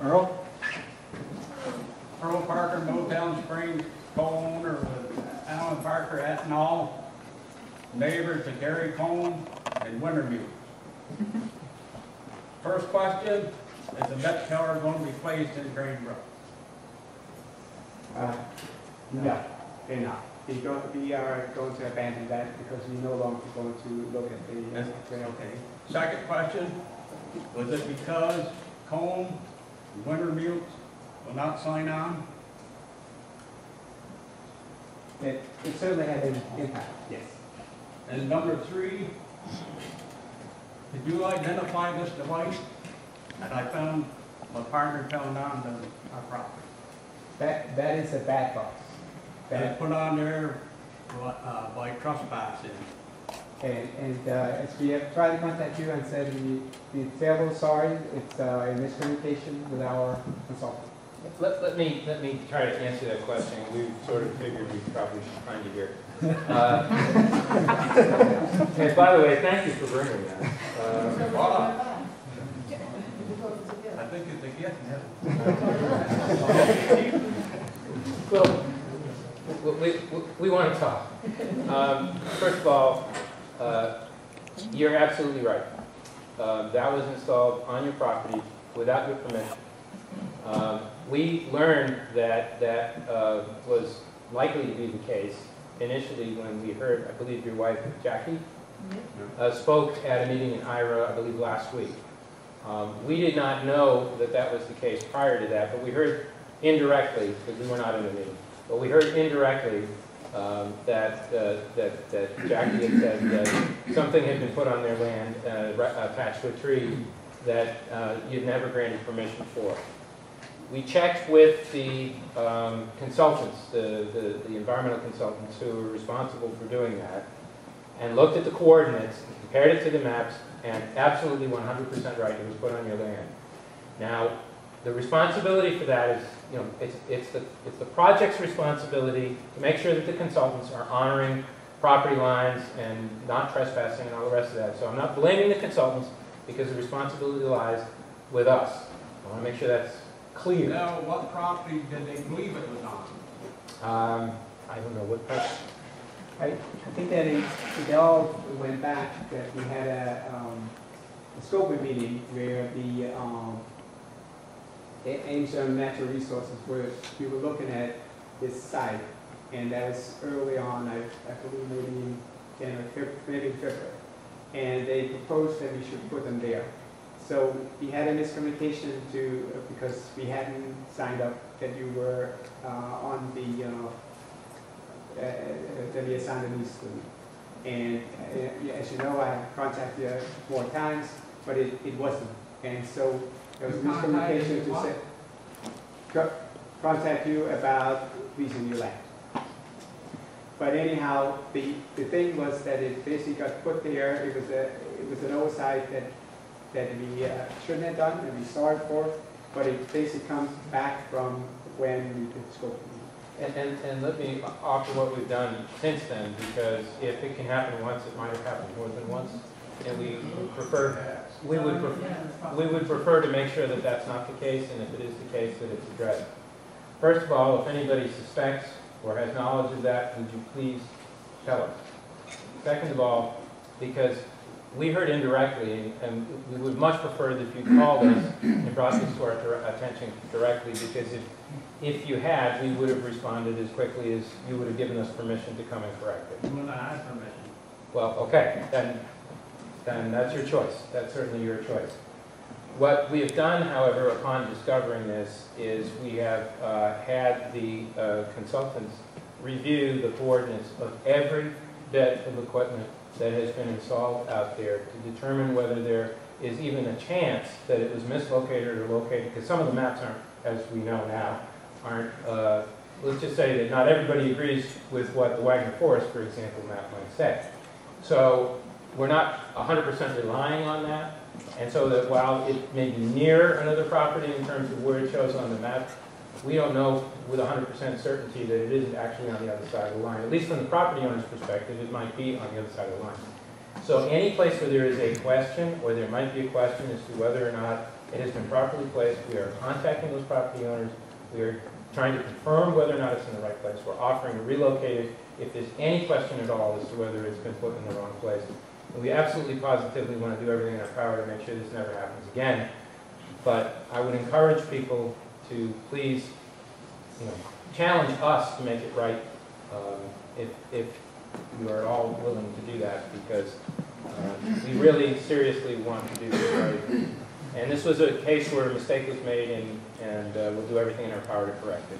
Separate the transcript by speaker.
Speaker 1: Earl? Earl Parker, Middletown Springs, co-owner with Alan Parker Ethanol, neighbor to Gary Cohn and Wintermute. First question, is the Met Keller going to be placed in Green Brook?
Speaker 2: No, they're not. We are going to abandon that because we're no longer going to look at the
Speaker 1: Okay. Second question, was it because Cohn and Wintermute will not sign on?
Speaker 2: It certainly had an impact, yes.
Speaker 1: And number three, did you identify this device that I found my partner found on our property?
Speaker 2: That is a bad box.
Speaker 1: That I put on there by Trespass.
Speaker 2: And as we have tried to contact you and said we're terribly sorry, it's a miscommunication with our consultant.
Speaker 3: Let me try to answer that question. We sort of figured we probably should find you here. And by the way, thank you for bringing that.
Speaker 1: I think it's a gift.
Speaker 3: Well, we want to talk. First of all, you're absolutely right. That was installed on your property without your permission. We learned that that was likely to be the case initially when we heard, I believe your wife, Jackie, spoke at a meeting in IRA, I believe last week. We did not know that that was the case prior to that, but we heard indirectly, because we were not in the meeting, but we heard indirectly that Jackie had said that something had been put on their land attached to a tree that you'd never granted permission for. We checked with the consultants, the environmental consultants who were responsible for doing that, and looked at the coordinates, compared it to the maps, and absolutely 100% right, it was put on your land. Now, the responsibility for that is, you know, it's the project's responsibility to make sure that the consultants are honoring property lines and not trespassing and all the rest of that. So I'm not blaming the consultants because the responsibility lies with us. I want to make sure that's clear.
Speaker 1: Now, what property did they believe it was on?
Speaker 3: I don't know what property.
Speaker 2: I think that it all went back that we had a scoping meeting where the Ames Natural Resources we were looking at this site, and that was early on, I believe maybe in January, maybe February, and they proposed that we should put them there. So we had a miscommunication because we hadn't signed up that you were on the that we assigned a new student. And as you know, I have contacted you more times, but it wasn't. And so there was miscommunication to say, contact you about leasing your land. But anyhow, the thing was that it basically got put there. It was an oversight that we shouldn't have done, and we sorry for. But it basically comes back from when we did scope.
Speaker 3: And let me offer what we've done since then, because if it can happen once, it might have happened more than once, and we would prefer to make sure that that's not the case, and if it is the case, that it's addressed. First of all, if anybody suspects or has knowledge of that, would you please tell us? Second of all, because we heard indirectly, and we would much prefer that you called us and brought this to our attention directly, because if you had, we would have responded as quickly as you would have given us permission to come and correct it.
Speaker 1: You would not have permission.
Speaker 3: Well, okay, then that's your choice. That's certainly your choice. What we have done, however, upon discovering this, is we have had the consultants review the coordinates of every bit of equipment that has been installed out there to determine whether there is even a chance that it was mislocated or located, because some of the maps aren't, as we know now, aren't, let's just say that not everybody agrees with what the Wagner Forest, for example, map might say. So we're not 100% relying on that, and so that while it may be near another property in terms of where it shows on the map, we don't know with 100% certainty that it isn't actually on the other side of the line. At least from the property owner's perspective, it might be on the other side of the line. So any place where there is a question, or there might be a question as to whether or not It has been properly placed. We are contacting those property owners. We are trying to confirm whether or not it's in the right place. We're offering to relocate it if there's any question at all as to whether it's been put in the wrong place. And we absolutely positively want to do everything in our power to make sure this never happens again. But I would encourage people to please, challenge us to make it right if you are all willing to do that, because we really seriously want to do this right. And this was a case where a mistake was made, and we'll do everything in our power to correct it.